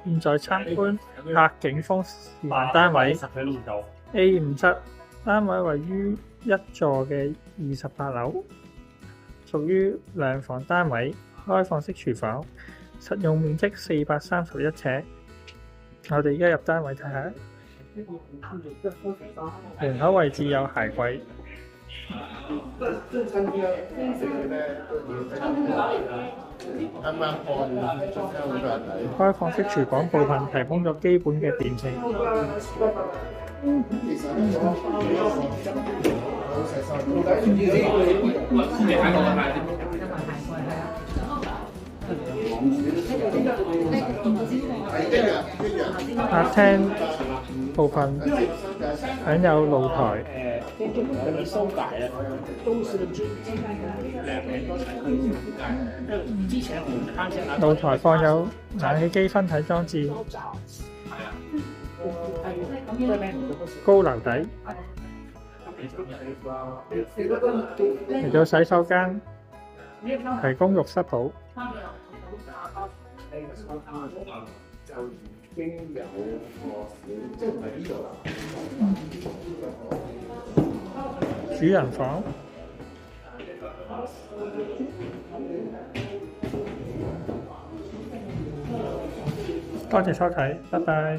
現在參觀柏景峰示範單位 A5 室，單位位於一座嘅28樓，屬於兩房單位，開放式廚房，實用面積431尺。我哋而家入單位睇下，門口位置有鞋櫃。開放式廚房部分提供咗基本嘅電器。客廳部分享有露台。露台放有冷氣機分體裝置，高樓底。嚟到洗手間，提供浴室寶。主人房。多謝收睇，拜拜。